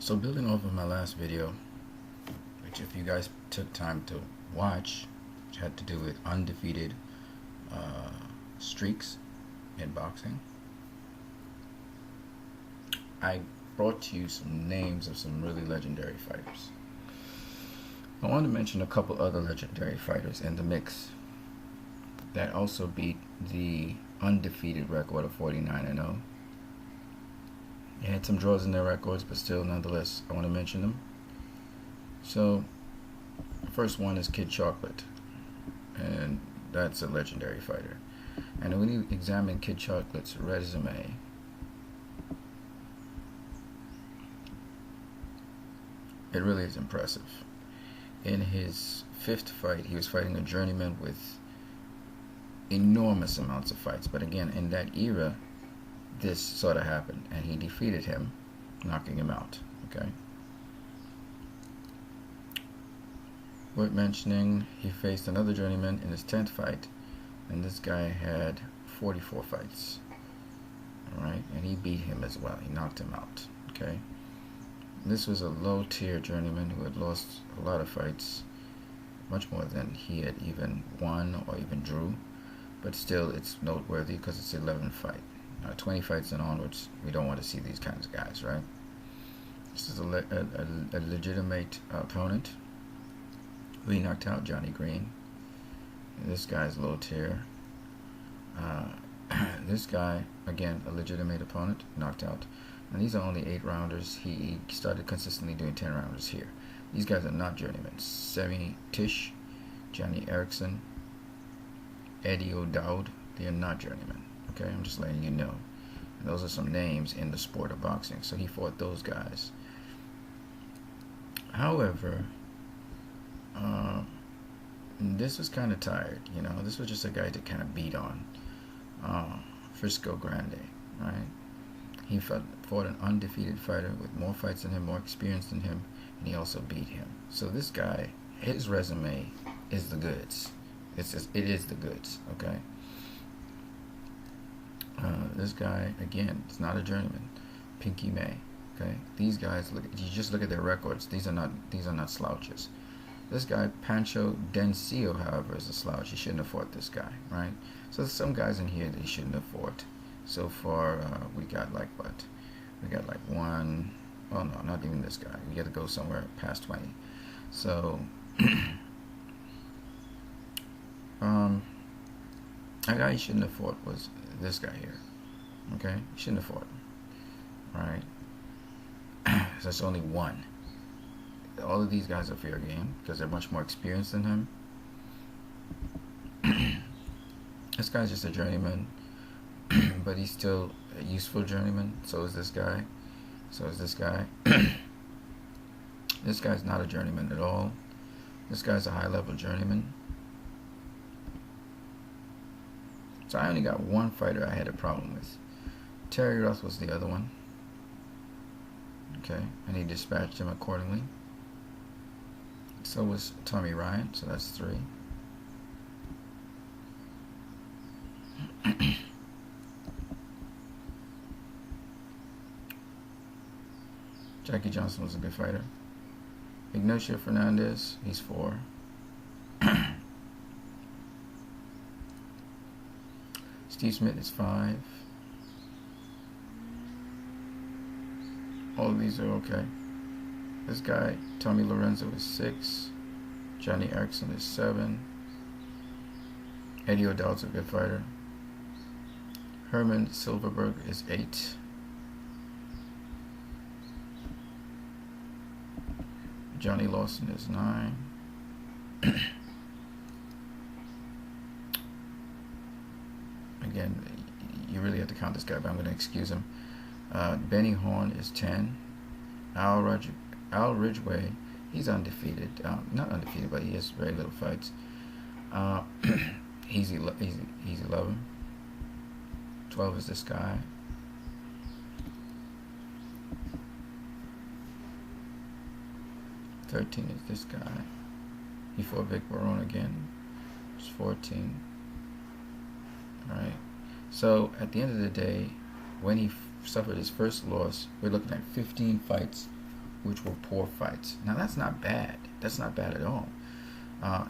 So building off of my last video, which if you guys took time to watch, which had to do with undefeated streaks in boxing, I brought to you some names of some really legendary fighters. I want to mention a couple other legendary fighters in the mix that also beat the undefeated record of 49-0. They had some draws in their records, but still, nonetheless, I want to mention them. So, the first one is Kid Chocolate, and that's a legendary fighter. And when you examine Kid Chocolate's resume, it really is impressive. In his fifth fight, he was fighting a journeyman with enormous amounts of fights. But again, in that era, this sort of happened, and he defeated him, knocking him out. Okay. Worth mentioning, he faced another journeyman in his 10th fight, and this guy had 44 fights. Alright, and he beat him as well. He knocked him out. Okay. This was a low-tier journeyman who had lost a lot of fights, much more than he had even won or even drew. But still, it's noteworthy because it's 11th fight. 20 fights and onwards, we don't want to see these kinds of guys, right? This is a legitimate opponent. We knocked out Johnny Green. This guy's low tier. This guy, again, a legitimate opponent, knocked out. And these are only 8-rounders. He started consistently doing 10-rounders here. These guys are not journeymen. Semi Tish, Johnny Erickson, Eddie O'Dowd, they are not journeymen. Okay, I'm just letting you know. And those are some names in the sport of boxing. So he fought those guys. However, this was kind of tired. You know, this was just a guy to kind of beat on. Frisco Grande, right? He fought an undefeated fighter with more fights than him, more experience than him, and he also beat him. So this guy, his resume is the goods. It is the goods. Okay. This guy, again, it's not a journeyman. Pinky May. Okay, these guys, you just look at their records. These are not slouches. This guy, Pancho Dencio, however, is a slouch. He shouldn't have fought this guy, right? So there's some guys in here that he shouldn't have fought. So far, we got like what? We got like one. Oh no, not even this guy. We got to go somewhere past 20. So, a guy he shouldn't have fought was this guy here. Okay, he shouldn't have fought him. All right. So that's only one. All of these guys are fair game because they're much more experienced than him. This guy's just a journeyman, but he's still a useful journeyman. So is this guy. So is this guy. This guy's not a journeyman at all. This guy's a high-level journeyman. So I only got one fighter I had a problem with. Terry Roth was the other one. Okay, and he dispatched him accordingly. So was Tommy Ryan, so that's 3. Jackie Johnson was a good fighter. Ignacio Fernandez, he's 4. Steve Smith is 5. All of these are okay. This guy, Tommy Lorenzo, is 6. Johnny Erickson is 7. Eddie O'Dowd's a good fighter. Herman Silverberg is 8. Johnny Lawson is 9. Again, you really have to count this guy, but I'm going to excuse him. Benny Horn is 10. Al Ridgway, he's undefeated. Not undefeated, but he has very little fights. He's 11. 12 is this guy. $13 is this guy. He fought Vic Barone again. It's 14. Alright. So at the end of the day, when he suffered his first loss, we're looking at 15 fights which were poor fights. Now that's not bad. That's not bad at all.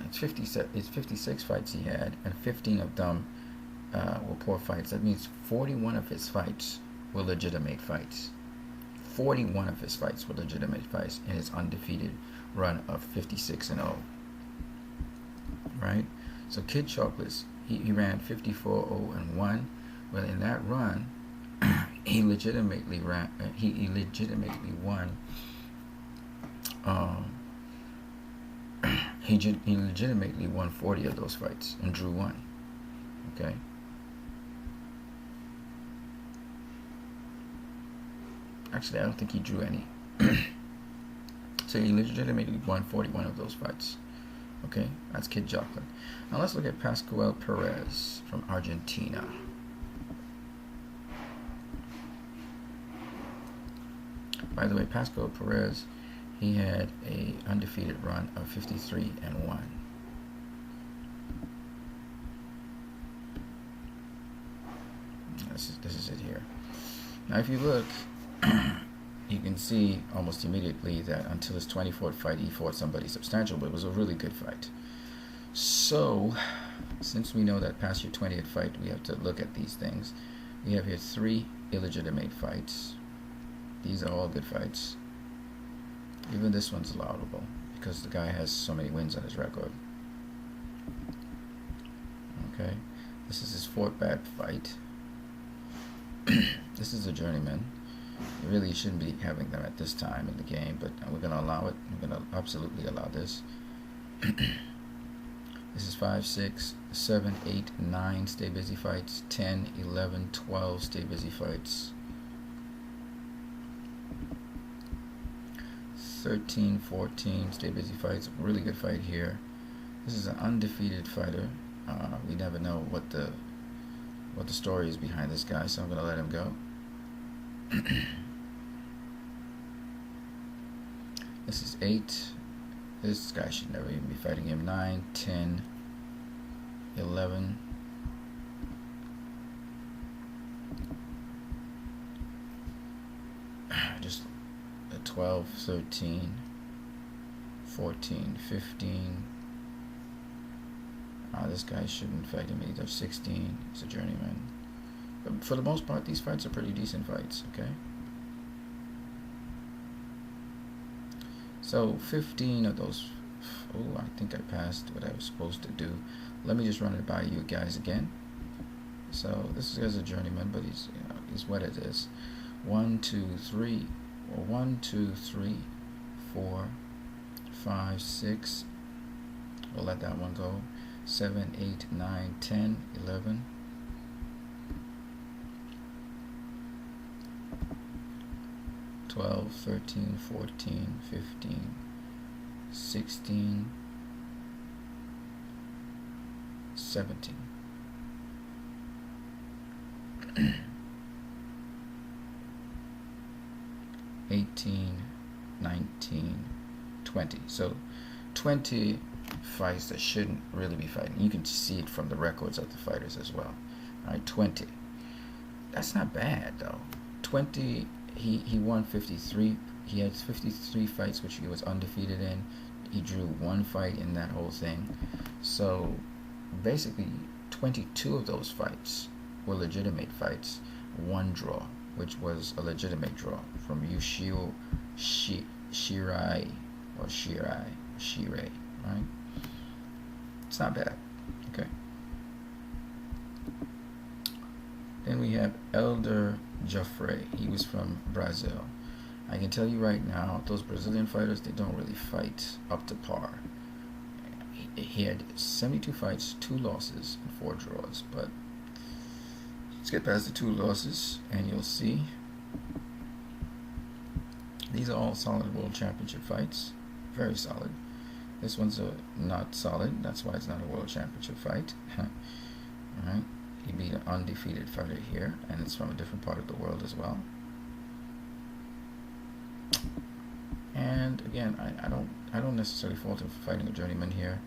It's 56 fights he had, and 15 of them were poor fights. That means 41 of his fights were legitimate fights. 41 of his fights were legitimate fights in his undefeated run of 56-0. Right? So Kid Chocolates, he ran 54-0-1. Well, in that run, he legitimately ran. He legitimately won. He legitimately won 40 of those fights and drew one. Okay. Actually, I don't think he drew any. So he legitimately won 41 of those fights. Okay, that's Kid Chocolate. Now let's look at Pascual Perez from Argentina. By the way, Pascual Perez, he had a undefeated run of 53-1. This is it here. Now, if you look, you can see almost immediately that until his 24th fight, he fought somebody substantial, but it was a really good fight. So, since we know that past your 20th fight, we have to look at these things. We have here 3 illegitimate fights. These are all good fights. Even this one's allowable because the guy has so many wins on his record. Okay, this is his 4th bad fight. This is a journeyman. You really shouldn't be having them at this time in the game, but we're going to allow it. We're going to absolutely allow this. This is 5, 6, 7, 8, 9 stay busy fights, 10, 11, 12 stay busy fights, 13, 14 stay busy fights. Really good fight here. This is an undefeated fighter. We never know what the story is behind this guy, so I'm going to let him go. This is 8. This guy should never even be fighting him. 9, 10, 11. Just 12, 13, 14, 15. This guy shouldn't fight him either. 16. He's a journeyman. But for the most part, these fights are pretty decent fights, okay? So 15 of those. Oh, I think I passed what I was supposed to do. Let me just run it by you guys again. So this guy's a journeyman, but he's what it is. 1, 2, 3. Well, 1, 2, 3, 4, 5, 6. We'll let that one go. 7, 8, 9, 10, 11. 12, 13, 14, 15, 16, 17. 18, 19, 20. So 20 fights that shouldn't really be fighting. You can see it from the records of the fighters as well. All right, 20. That's not bad though. 20. He won 53. He had 53 fights which he was undefeated in. He drew 1 fight in that whole thing. So basically 22 of those fights were legitimate fights. 1 draw, which was a legitimate draw from Yushio Shirai, right? It's not bad. Okay. Then we have Elder Joffre. He was from Brazil. I can tell you right now, those Brazilian fighters, they don't really fight up to par. He had 72 fights, 2 losses, and 4 draws. But let's get past the 2 losses, and you'll see. These are all solid World Championship fights. Very solid. This one's not solid. That's why it's not a World Championship fight. Alright. He beat an undefeated fighter here, and it's from a different part of the world as well. And again, I don't necessarily fault him for fighting a journeyman here,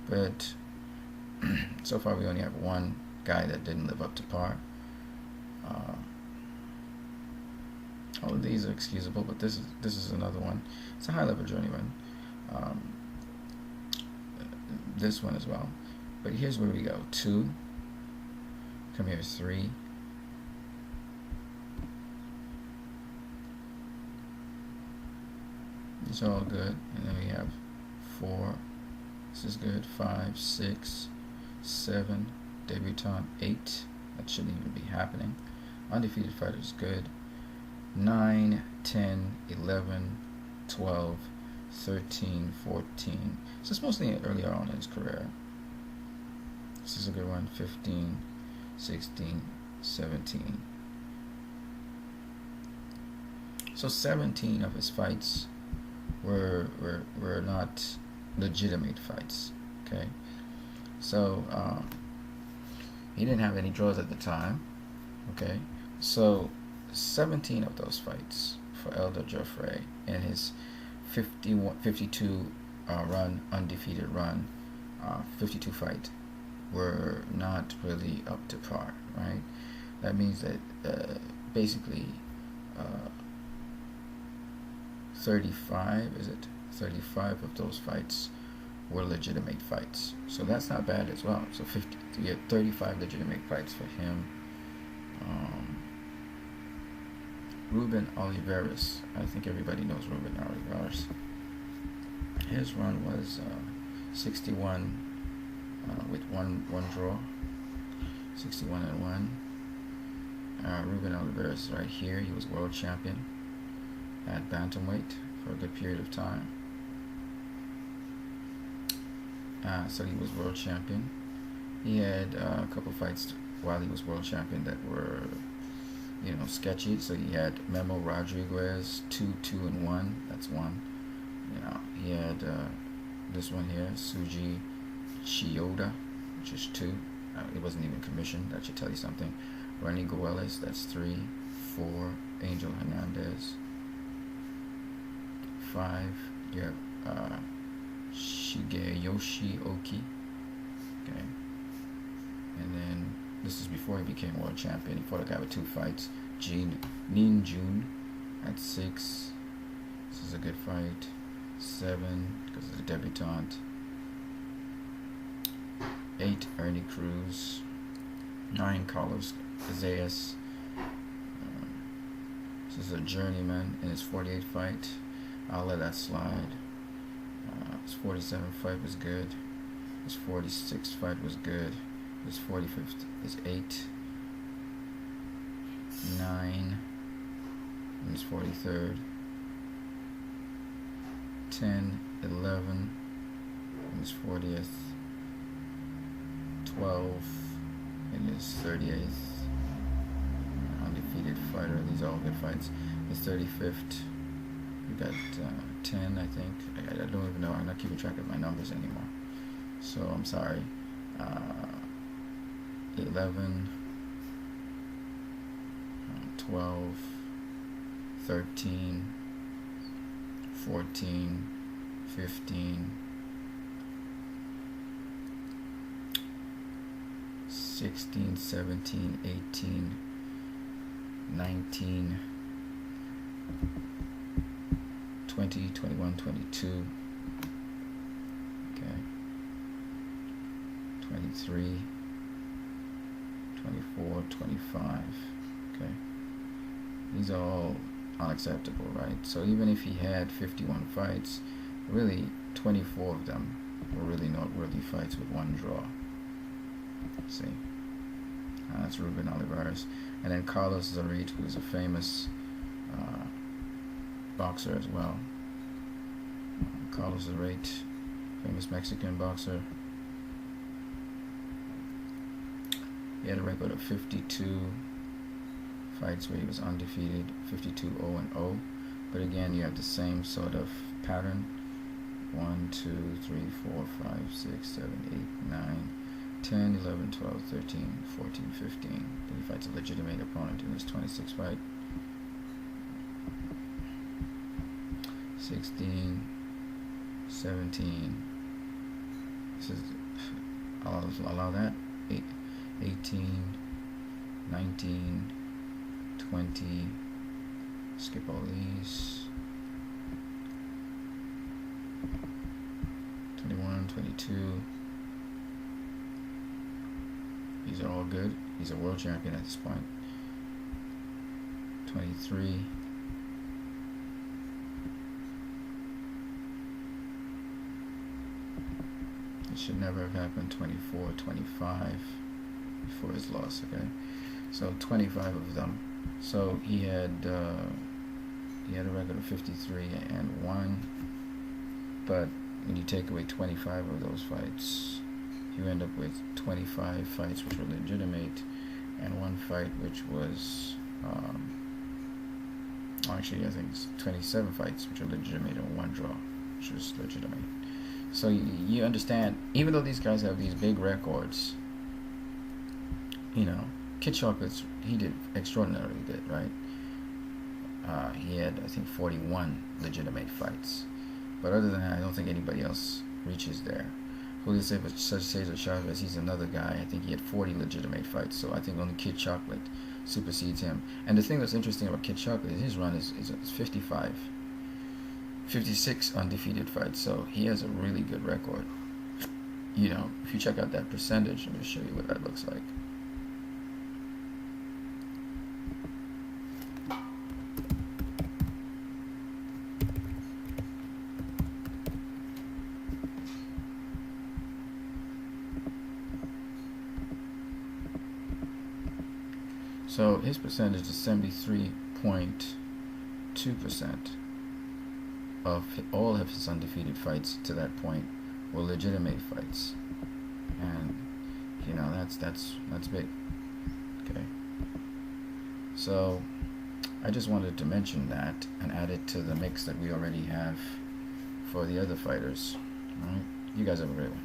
but so far we only have 1 guy that didn't live up to par. All of these are excusable, but this is another one. It's a high level journeyman. This one as well. But here's where we go. 2. Come here, 3. These are all good. And then we have 4. This is good. 5, 6, 7. Debutante 8. That shouldn't even be happening. Undefeated fighter is good. 9, 10, 11, 12, 13, 14. So it's mostly earlier on in his career. This is a good one. 15, 16, 17. So 17 of his fights were not legitimate fights. Okay, so he didn't have any draws at the time. Okay, so 17 of those fights for Elder Geoffrey in his 52 run, undefeated run, 52 fight, were not really up to par, right? That means that basically 35 of those fights were legitimate fights. So that's not bad as well. So 50 to get 35 legitimate fights for him. Ruben Olivares. I think everybody knows Ruben Olivares. His run was 61 with one draw. 61-1. Ruben Olivares right here. He was world champion at bantamweight for a good period of time. So he was world champion. He had a couple fights while he was world champion that were, sketchy. So he had Memo Rodriguez 2-2-1. That's one. He had this one here, Suji Chioda, which is 2. It wasn't even commissioned. That should tell you something. Ronnie Goeles, that's 3. 4. Angel Hernandez. 5. You have Shigeyoshi Oki. Okay. And then this is before he became world champion. He fought a guy with 2 fights. Nin Jun at 6. This is a good fight. 7 because it's a debutante. 8 Ernie Cruz. 9 Carlos Casillas. This is a journeyman in his 48th fight. I'll let that slide. His 47th fight was good. His 46th fight was good. His 45th is 8. 9. And his 43rd. 10, 11. And his 40th. 12. And his 38th. Undefeated fighter. These are all good fights. His 35th. We got 10, I think. I don't even know. I'm not keeping track of my numbers anymore. So I'm sorry. 11, 12, 13, 14, 15, 16, 17, 18, 19, 20, 21, 22, okay, 23, 24, 25, okay. These are all unacceptable, right? So even if he had 51 fights, really 24 of them were really noteworthy fights with 1 draw. See, that's Ruben Olivares. And then Carlos Zarit, who's a famous boxer as well. Carlos Zarit, famous Mexican boxer. He had a record of 52 fights where he was undefeated, 52-0-0. But again, you have the same sort of pattern. 1, 2, 3, 4, 5, 6, 7, 8, 9, 10, 11, 12, 13, 14, 15. Then he fights a legitimate opponent in his 26th fight. 16, 17. This is, I'll allow that. 18, 19, 20, skip all these. 21, 22. These are all good. He's a world champion at this point. 23. It should never have happened. 24, 25 before his loss. Okay, so 25 of them. So he had a record of 53 and 1, but when you take away 25 of those fights, you end up with 25 fights which were legitimate, and 1 fight which was actually I think it's 27 fights which are legitimate, and 1 draw which was legitimate. So you understand, even though these guys have these big records, you know, Kid Chocolate's, he did extraordinarily good, right? He had, I think, 41 legitimate fights. But other than that, I don't think anybody else reaches there. Julio Cesar Chavez, he's another guy. I think he had 40 legitimate fights. So I think only Kid Chocolate supersedes him. And the thing that's interesting about Kid Chocolate is his run is 56 undefeated fights. So he has a really good record. You know, if you check out that percentage, let me show you what that looks like. So his percentage is 73.2% of all of his undefeated fights to that point were legitimate fights, and you know that's big. Okay, so I just wanted to mention that and add it to the mix that we already have for the other fighters. All right, you guys have a great one.